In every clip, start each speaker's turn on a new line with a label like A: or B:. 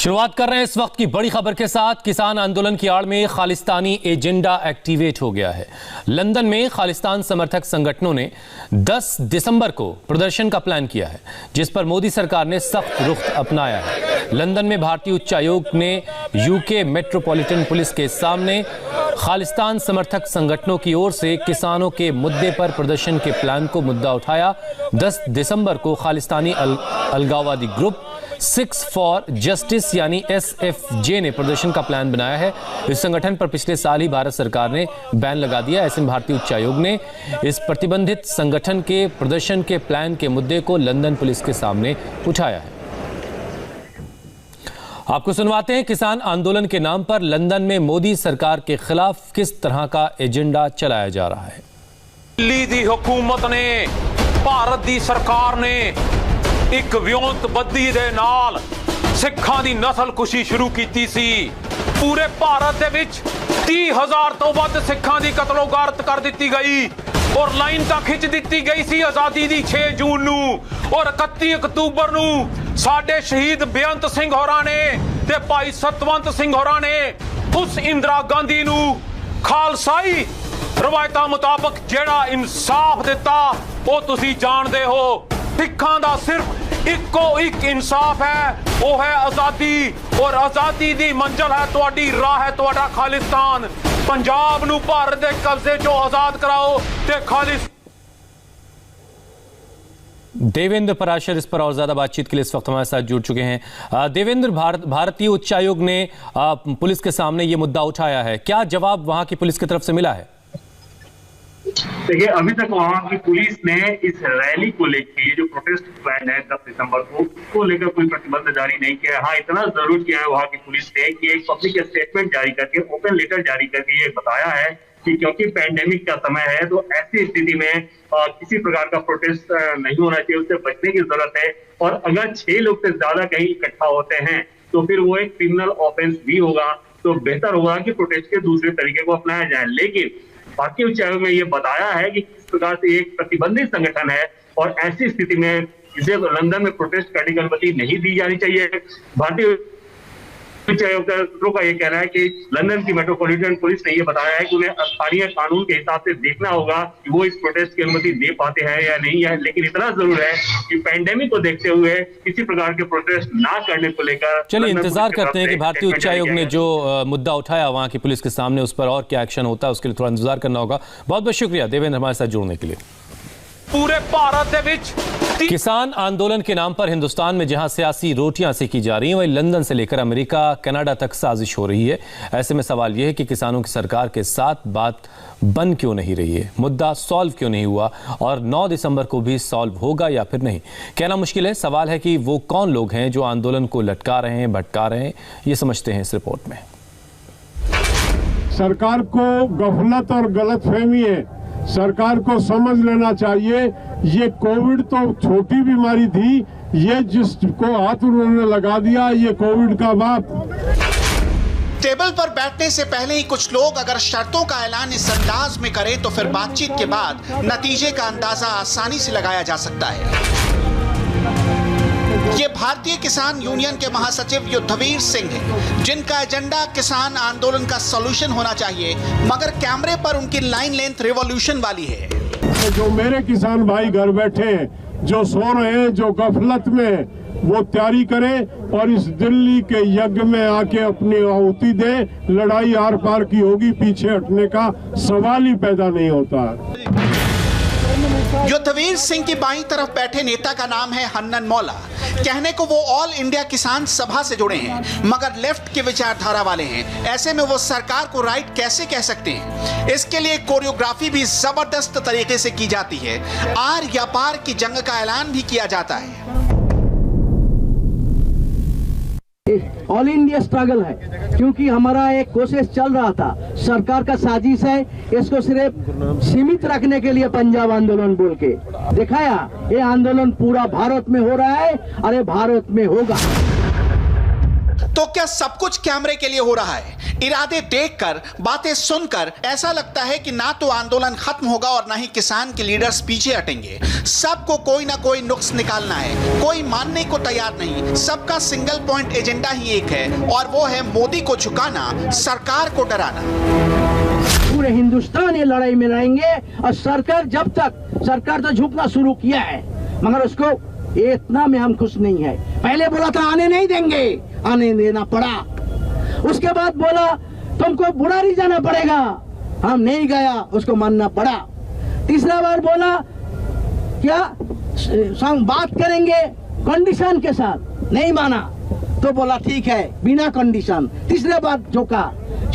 A: शुरुआत कर रहे हैं इस वक्त की बड़ी खबर के साथ। किसान आंदोलन की आड़ में खालिस्तानी एजेंडा एक्टिवेट हो गया है। लंदन में खालिस्तान समर्थक संगठनों ने 10 दिसंबर को प्रदर्शन का प्लान किया है, जिस पर मोदी सरकार ने सख्त रुख अपनाया है। लंदन में भारतीय उच्चायोग ने यूके मेट्रोपॉलिटन पुलिस के सामने खालिस्तान समर्थक संगठनों की ओर से किसानों के मुद्दे पर प्रदर्शन के प्लान को मुद्दा उठाया। 10 दिसंबर को खालिस्तानी अलगाववादी ग्रुप 6 फॉर जस्टिस यानी SFJ ने प्रदर्शन का प्लान बनाया है। इस संगठन पर पिछले साल ही भारत सरकार ने बैन लगा दिया। ऐसे में भारतीय उच्चायोग ने इस प्रतिबंधित संगठन के प्रदर्शन के प्लान के मुद्दे को लंदन पुलिस के सामने उठाया है। आपको सुनवाते हैं किसान आंदोलन के नाम पर लंदन में मोदी सरकार के खिलाफ किस तरह का एजेंडा चलाया जा रहा है।
B: दिल्ली दी हुकूमत ने, भारत दी सरकार ने एक ਵਿਉਂਤਬੱਦੀ ਦੇ ਨਾਲ ਸਿੱਖਾਂ ਦੀ ਨਸਲਕੁਸ਼ੀ ਸ਼ੁਰੂ ਕੀਤੀ ਸੀ। ਪੂਰੇ ਭਾਰਤ ਦੇ ਵਿੱਚ 30,000 ਤੋਂ ਵੱਧ ਸਿੱਖਾਂ ਦੀ ਕਤਲੋਗਾਰਤ ਕਰ ਦਿੱਤੀ ਗਈ ਔਰ ਲਾਈਨ ਤਾਂ ਖਿੱਚ ਦਿੱਤੀ ਗਈ ਸੀ ਆਜ਼ਾਦੀ ਦੀ 6 ਜੂਨ ਨੂੰ ਔਰ 31 ਅਕਤੂਬਰ ਨੂੰ ਸਾਡੇ ਸ਼ਹੀਦ ਬੇਅੰਤ ਸਿੰਘ ਹੋਰਾਂ ਨੇ ਤੇ ਭਾਈ ਸਤਵੰਤ ਸਿੰਘ ਹੋਰਾਂ ਨੇ ਉਸ ਇੰਦਰਾ ਗਾਂਧੀ ਨੂੰ ਖਾਲਸਾਈ ਰਵਾਇਤਾਂ ਮੁਤਾਬਕ ਜਿਹੜਾ ਇਨਸਾਫ ਦਿੱਤਾ ਉਹ ਤੁਸੀਂ ਜਾਣਦੇ ਹੋ। ਸਿੱਖਾਂ ਦਾ ਸਿਰਫ ਇੱਕੋ ਇੱਕ ਇਨਸਾਫ ਹੈ, ਉਹ ਹੈ ਆਜ਼ਾਦੀ ਔਰ ਆਜ਼ਾਦੀ ਦੀ ਮੰਜ਼ਿਲ ਹੈ ਤੁਹਾਡੀ ਰਾਹ ਹੈ ਤੁਹਾਡਾ ਖਾਲਿਸਤਾਨ। ਪੰਜਾਬ ਨੂੰ ਭਾਰਤ ਦੇ ਕਬਜ਼ੇ ਚੋਂ ਆਜ਼ਾਦ ਕਰਾਓ ਤੇ ਖਾਲਿਸ।
A: देवेंद्र पराशर इस पर और ज्यादा बातचीत के लिए इस वक्त हमारे साथ जुड़ चुके हैं। देवेंद्र, भारतीय उच्चायोग ने पुलिस के सामने ये मुद्दा उठाया है, क्या जवाब वहां की पुलिस की तरफ से मिला है?
C: देखिए, अभी तक वहां की पुलिस ने इस रैली को लेकर जो प्रोटेस्ट प्लान है 10 दिसंबर को, उसको लेकर कोई प्रतिबंध जारी नहीं किया है। हाँ, इतना जरूर किया है वहां की पुलिस ने कि एक पब्लिक स्टेटमेंट जारी करके, ओपन लेटर जारी करके ये बताया है कि क्योंकि पैंडेमिक का समय है तो ऐसी स्थिति में किसी प्रकार का प्रोटेस्ट नहीं होना चाहिए, उससे बचने की जरूरत है। और अगर 6 लोग से ज्यादा कहीं इकट्ठा होते हैं तो फिर वो एक क्रिमिनल ऑफेंस भी होगा। तो बेहतर होगा कि प्रोटेस्ट के दूसरे तरीके को अपनाया जाए। लेकिन भारतीय उच्चायोग में ये बताया है कि किस प्रकार से एक प्रतिबंधित संगठन है और ऐसी स्थिति में इसे लंदन में प्रोटेस्ट करने की अनुमति नहीं दी जानी चाहिए। भारतीय उच्चायोग का ये कहना है कि लंदन की मेट्रोपॉलिटन पुलिस ने ये बताया है कि उन्हें स्थानीय कानून के हिसाब से देखना होगा कि वो इस प्रोटेस्ट की अनुमति दे पाते हैं या नहीं है। लेकिन इतना जरूर है कि पैंडेमिक को देखते हुए किसी प्रकार के प्रोटेस्ट ना करने को लेकर
A: चलिए इंतजार करते हैं कि भारतीय उच्चायोग ने जो मुद्दा उठाया वहां की पुलिस के सामने उस पर और क्या एक्शन होता है, उसके लिए थोड़ा इंतजार करना होगा। बहुत बहुत शुक्रिया देवेंद्र हमारे साथ जुड़ने के लिए।
B: पूरे भारत के विच
A: किसान आंदोलन के नाम पर हिंदुस्तान में जहां सियासी रोटियां सेकी जा रही हैं, वहीं लंदन से लेकर अमेरिका, कनाडा तक साजिश हो रही है। ऐसे में सवाल यह है कि किसानों की सरकार के साथ बात बन क्यों नहीं रही है, मुद्दा सॉल्व क्यों नहीं हुआ और 9 दिसंबर को भी सॉल्व होगा या फिर नहीं, कहना मुश्किल है। सवाल है कि वो कौन लोग हैं जो आंदोलन को लटका रहे हैं, भटका रहे हैं, ये समझते हैं इस रिपोर्ट में।
D: सरकार को गफलत और गलतफहमी है, सरकार को समझ लेना चाहिए ये कोविड तो छोटी बीमारी थी, ये जिसको हाथ उन्होंने लगा दिया ये कोविड का बाप।
E: टेबल पर बैठने से पहले ही कुछ लोग अगर शर्तों का ऐलान इस अंदाज में करें तो फिर बातचीत के बाद नतीजे का अंदाजा आसानी से लगाया जा सकता है। ये भारतीय किसान यूनियन के महासचिव युद्धवीर सिंह हैं, जिनका एजेंडा किसान आंदोलन का सॉल्यूशन होना चाहिए, मगर कैमरे पर उनकी लाइन लेंथ रिवॉल्यूशन वाली है।
D: जो मेरे किसान भाई घर बैठे हैं, जो सो रहे हैं, जो गफलत में, वो तैयारी करें और इस दिल्ली के यज्ञ में आके अपनी आहुति दें। लड़ाई आर पार की होगी, पीछे हटने का सवाल ही पैदा नहीं होता।
E: युद्धवीर सिंह की बाईं तरफ बैठे नेता का नाम है हन्नन मौला। कहने को वो ऑल इंडिया किसान सभा से जुड़े हैं, मगर लेफ्ट की विचारधारा वाले हैं। ऐसे में वो सरकार को राइट कैसे कह सकते हैं? इसके लिए कोरियोग्राफी भी जबरदस्त तरीके से की जाती है। आर या पार की जंग का ऐलान भी किया जाता है।
F: ऑल इंडिया स्ट्रगल है, क्योंकि हमारा एक कोशिश चल रहा था, सरकार का साजिश है इसको सिर्फ सीमित रखने के लिए पंजाब आंदोलन बोल के दिखाया। ये आंदोलन पूरा भारत में हो रहा है, अरे भारत में होगा।
E: तो क्या सब कुछ कैमरे के लिए हो रहा है? इरादे देखकर, बातें सुनकर ऐसा लगता है कि ना तो आंदोलन खत्म होगा और ना ही किसान के लीडर्स पीछे हटेंगे। सबको कोई ना कोई नुक्स निकालना है, कोई मानने को तैयार नहीं। सबका सिंगल पॉइंट एजेंडा ही एक है और वो है मोदी को झुकाना, सरकार को डराना।
F: पूरे हिंदुस्तान ये लड़ाई में रहेंगे और सरकार तो झुकना शुरू किया है, मगर उसको इतना में हम खुश नहीं है। पहले बोला था आने नहीं देंगे, आने देना पड़ा। उसके बाद बोला तुमको बुरारी जाना पड़ेगा, हम नहीं गया, उसको मानना पड़ा। तीसरा बार बोला क्या बात करेंगे कंडीशन के साथ, नहीं माना तो बोला ठीक है बिना कंडीशन। तीसरे बार झोंका।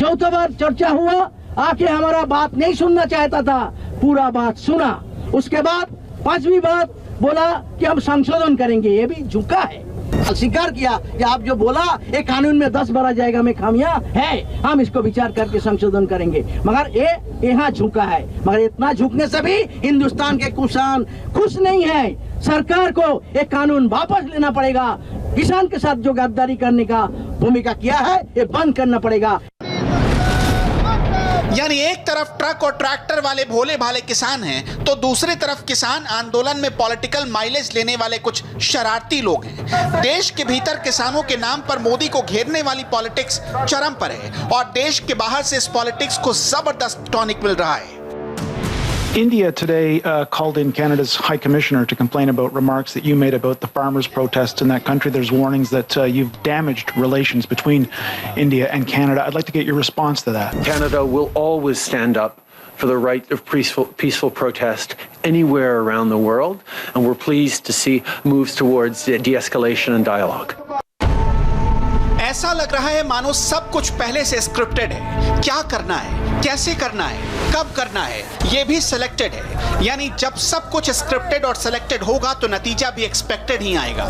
F: चौथा बार चर्चा हुआ, आके हमारा बात नहीं सुनना चाहता था, पूरा बात सुना। उसके बाद पांचवी बात बोला कि हम संशोधन करेंगे, ये भी झुका है। स्वीकार किया कि आप जो बोला ये कानून में 10 12 जाएगा में खामियां है, हम इसको विचार करके संशोधन करेंगे, मगर ये यहाँ झुका है। मगर इतना झुकने से भी हिंदुस्तान के किसान खुश नहीं है। सरकार को एक कानून वापस लेना पड़ेगा। किसान के साथ जो गद्दारी करने का भूमिका किया है ये बंद करना पड़ेगा।
E: यानी एक तरफ ट्रक और ट्रैक्टर वाले भोले भाले किसान हैं, तो दूसरी तरफ किसान आंदोलन में पॉलिटिकल माइलेज लेने वाले कुछ शरारती लोग हैं। देश के भीतर किसानों के नाम पर मोदी को घेरने वाली पॉलिटिक्स चरम पर है और देश के बाहर से इस पॉलिटिक्स को जबरदस्त टॉनिक मिल रहा है।
G: India today called in Canada's High Commissioner to complain about remarks that you made about the farmers' protests in that country. There's warnings that you've damaged relations between India and Canada. I'd like to get your response to that.
H: Canada will always stand up for the right of peaceful protest anywhere around the world, and we're pleased to see moves towards de-escalation and dialogue.
E: ऐसा लग रहा है मानो सब कुछ पहले से scripted है। क्या करना है, कैसे करना है, कब करना है, ये भी सिलेक्टेड है। यानी जब सब कुछ स्क्रिप्टेड और सिलेक्टेड होगा तो नतीजा भी एक्सपेक्टेड ही आएगा।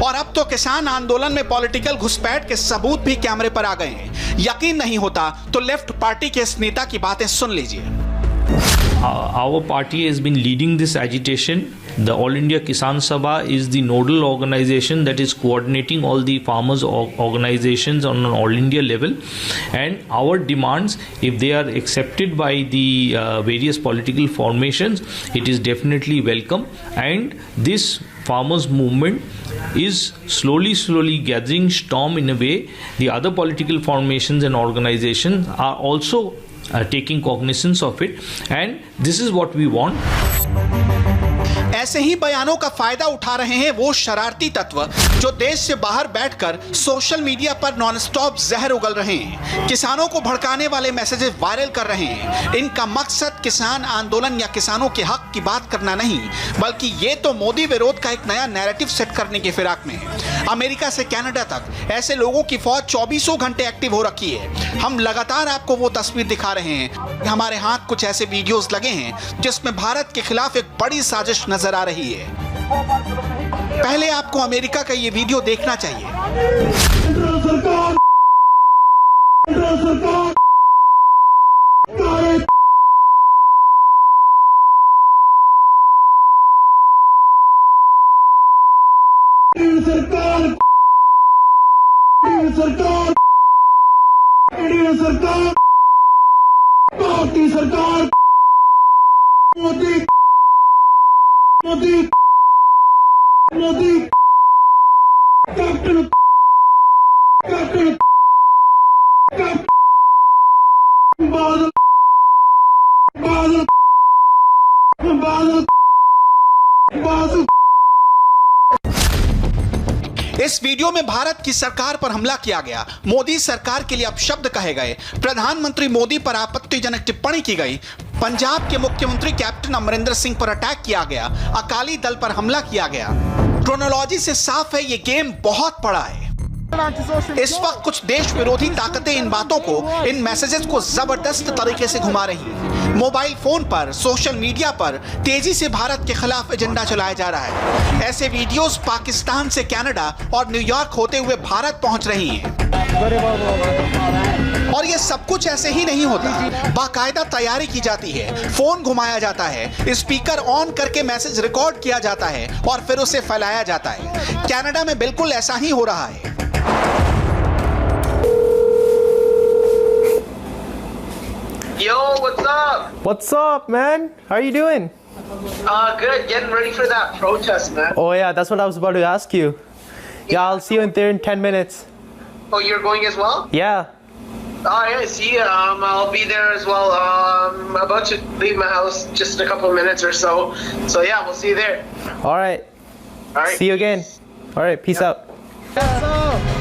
E: और अब तो किसान आंदोलन में पॉलिटिकल घुसपैठ के सबूत भी कैमरे पर आ गए हैं। यकीन नहीं होता तो लेफ्ट पार्टी के इस नेता की बातें सुन लीजिए।
I: Our party has been leading this agitation. The All India Kisan Sabha is the nodal organization that is coordinating all the farmers organizations on an all India level, and our demands, if they are accepted by the various political formations, it is definitely welcome. And this farmers movement is slowly gathering storm in a way. The other political formations and organizations are also taking cognizance of it, and this is what we want.
E: ऐसे ही बयानों का फायदा उठा रहे हैं वो शरारती तत्व जो देश से बाहर बैठकर सोशल मीडिया पर नॉनस्टॉप जहर उगल रहे हैं, किसानों को भड़काने वाले मैसेजेस वायरल कर रहे हैं। इनका मकसद किसान आंदोलन या किसानों के हक की बात करना नहीं, बल्कि ये तो मोदी विरोध का एक नया नैरेटिव सेट करने की फिराक में है। अमेरिका से कनाडा तक ऐसे लोगों की फौज 24 घंटे एक्टिव हो रखी है। हम लगातार आपको वो तस्वीर दिखा रहे हैं। हमारे हाथ कुछ ऐसे वीडियोस लगे हैं जिसमें भारत के खिलाफ एक बड़ी साजिश नजर आ रही है। पहले आपको अमेरिका का ये वीडियो देखना चाहिए।
D: सरकार भारतीय सरकार मोदी कैप्टन बादल
E: इस वीडियो में भारत की सरकार पर हमला किया गया, मोदी सरकार के लिए अपशब्द कहे गए, प्रधानमंत्री मोदी पर आपत्तिजनक टिप्पणी की गई, पंजाब के मुख्यमंत्री कैप्टन अमरिंदर सिंह पर अटैक किया गया, अकाली दल पर हमला किया गया। क्रोनोलॉजी से साफ है ये गेम बहुत बड़ा है। इस वक्त कुछ देश विरोधी ताकतें इन बातों को, इन मैसेजेस को जबरदस्त तरीके से घुमा रही हैं। मोबाइल फोन पर, सोशल मीडिया पर तेजी से भारत के खिलाफ एजेंडा चलाया जा रहा है। ऐसे वीडियोस पाकिस्तान से कनाडा और न्यूयॉर्क होते हुए भारत पहुंच रही हैं। और ये सब कुछ ऐसे ही नहीं होता, बाकायदा तैयारी की जाती है, फोन घुमाया जाता है, स्पीकर ऑन करके मैसेज रिकॉर्ड किया जाता है और फिर उसे फैलाया जाता है। कनाडा में बिल्कुल ऐसा ही हो रहा है।
J: Yo, what's up?
K: What's up, man? How are you doing?
J: Good. Getting ready for that protest, man.
K: Oh yeah, that's what I was about to ask you. Yeah, I'll see you in there in 10 minutes.
J: Oh, you're going as well?
K: Yeah.
J: Oh, yeah, see ya. I'll be there as well. I'm about to leave my house just in a couple of minutes or so. So yeah, we'll see you there.
K: All right. See you again. All right, peace out.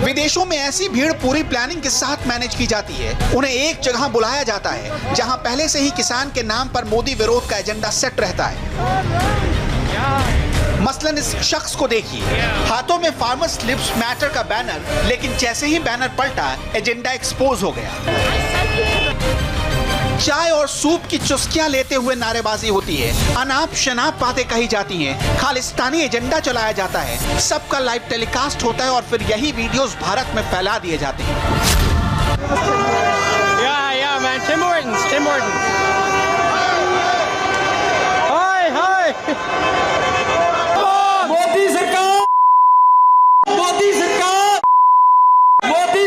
E: विदेशों में ऐसी भीड़ पूरी planning के साथ manage की जाती है। उन्हें एक जगह बुलाया जाता है जहां पहले से ही किसान के नाम पर मोदी विरोध का एजेंडा सेट रहता है। मसलन इस शख्स को देखिए, हाथों में फार्मर्स लिव्स मैटर का बैनर, लेकिन जैसे ही बैनर पलटा एजेंडा एक्सपोज हो गया। चाय और सूप की चुस्कियां लेते हुए नारेबाजी होती है, अनाप शनाप बातें कही जाती हैं, खालिस्तानी एजेंडा चलाया जाता है, सबका लाइव टेलीकास्ट होता है और फिर यही वीडियोस भारत में फैला दिए जाते हैं।
K: Yeah, man. Tim Hortons. Hi. Modi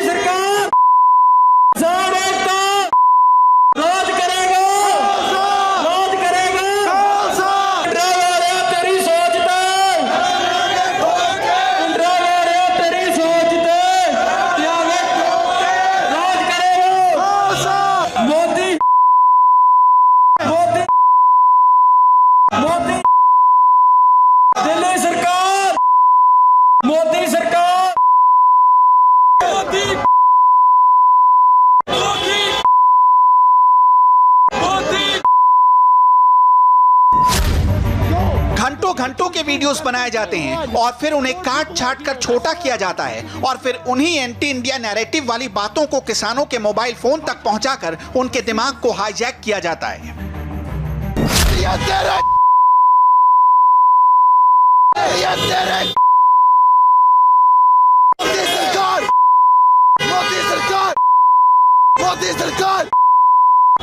K: सरकार, राज करेगा। तेरी सोच राज करेगा। मोदी दिल्ली सरकार, मोदी सरकार,
E: घंटों के वीडियोस बनाए जाते हैं और फिर उन्हें काट छाट कर छोटा किया जाता है और फिर उन्हीं एंटी इंडिया नैरेटिव वाली बातों को किसानों के मोबाइल फोन तक पहुंचाकर उनके दिमाग को हाईजैक किया जाता है।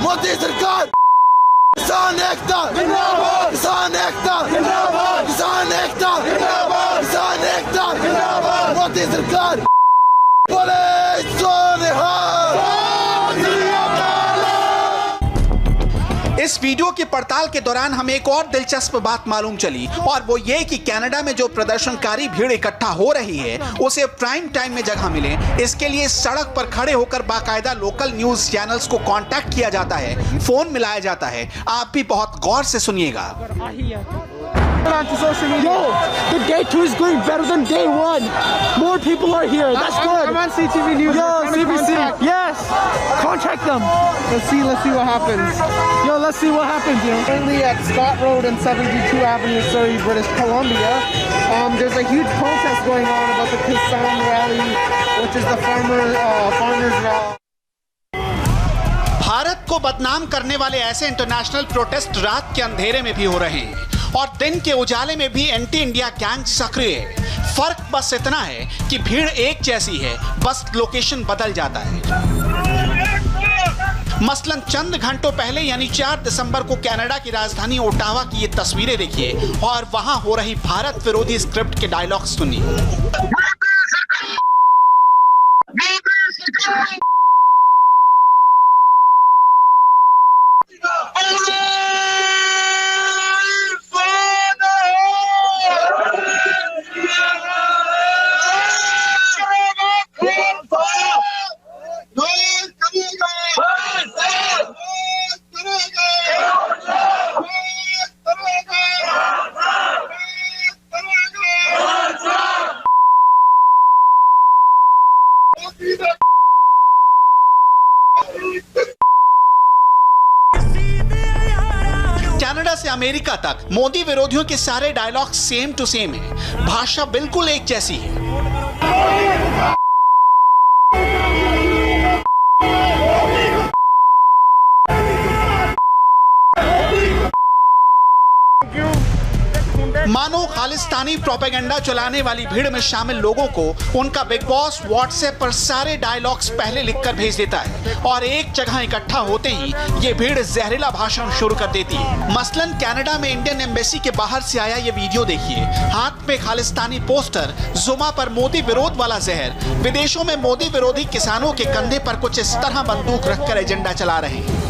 L: मोदी सरकार किसान एकता जिंदाबाद, किसान एकता जिंदाबाद, किसान एकता जिंदाबाद, किसान एकता जिंदाबाद, मोदी सरकार बोले सोनिहाल।
E: इस वीडियो की पड़ताल के दौरान हमें एक और दिलचस्प बात मालूम चली और वो ये कि कनाडा में जो प्रदर्शनकारी भीड़ इकट्ठा हो रही है उसे प्राइम टाइम में जगह मिले, इसके लिए सड़क पर खड़े होकर बाकायदा लोकल न्यूज चैनल्स को कांटेक्ट किया जाता है, फोन मिलाया जाता है। आप भी बहुत गौर से सुनिएगा।
M: Yo, the day 2 is going better than day 1. More people are here. That's good.
N: I'm on CTV News.
M: Yo, CBC. Yes. Contact them.
N: Let's see what happens.
M: Yo, let's see what happens. You know.
N: Currently at Scott Road and 72 Avenue, Surrey, British Columbia. There's a huge protest going on about the Kisan Rally, which is the farmers rally.
E: Bharat को बदनाम करने वाले ऐसे international protest रात के अंधेरे में भी हो रहे हैं और दिन के उजाले में भी एंटी इंडिया गैंग सक्रिय है। फर्क बस इतना है कि भीड़ एक जैसी है, बस लोकेशन बदल जाता है। मसलन चंद घंटों पहले यानी 4 दिसंबर को कनाडा की राजधानी ओटावा की ये तस्वीरें देखिए और वहां हो रही भारत विरोधी स्क्रिप्ट के डायलॉग सुनिए। कनाडा से अमेरिका तक मोदी विरोधियों के सारे डायलॉग सेम टू सेम है, भाषा बिल्कुल एक जैसी है। मानो खालिस्तानी प्रोपेगेंडा चलाने वाली भीड़ में शामिल लोगों को उनका बिग बॉस व्हाट्सएप पर सारे डायलॉग्स पहले लिखकर भेज देता है और एक जगह इकट्ठा होते ही ये भीड़ जहरीला भाषण शुरू कर देती है। मसलन कनाडा में इंडियन एम्बेसी के बाहर से आया ये वीडियो देखिए, हाथ में खालिस्तानी पोस्टर, जुमा पर मोदी विरोध वाला जहर। विदेशों में मोदी विरोधी किसानों के कंधे पर कुछ इस तरह बंदूक रखकर एजेंडा चला रहे हैं।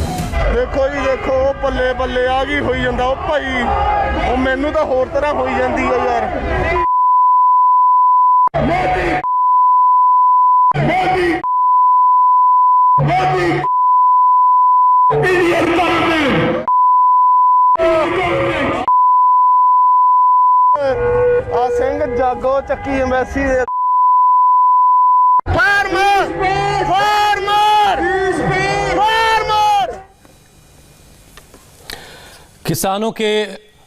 O: देखो जी देखो पल्ले पल्ले आ गई होई जांदा ओ भाई ओ मैनू तां होर तरह होई जांदी है यार आ सिंह जागो चक्की एम्बेसी दे
A: किसानों के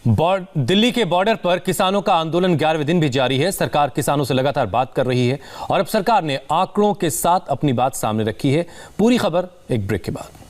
A: दिल्ली के बॉर्डर पर किसानों का आंदोलन 11वें दिन भी जारी है। सरकार किसानों से लगातार बात कर रही है और अब सरकार ने आंकड़ों के साथ अपनी बात सामने रखी है। पूरी खबर एक ब्रेक के बाद।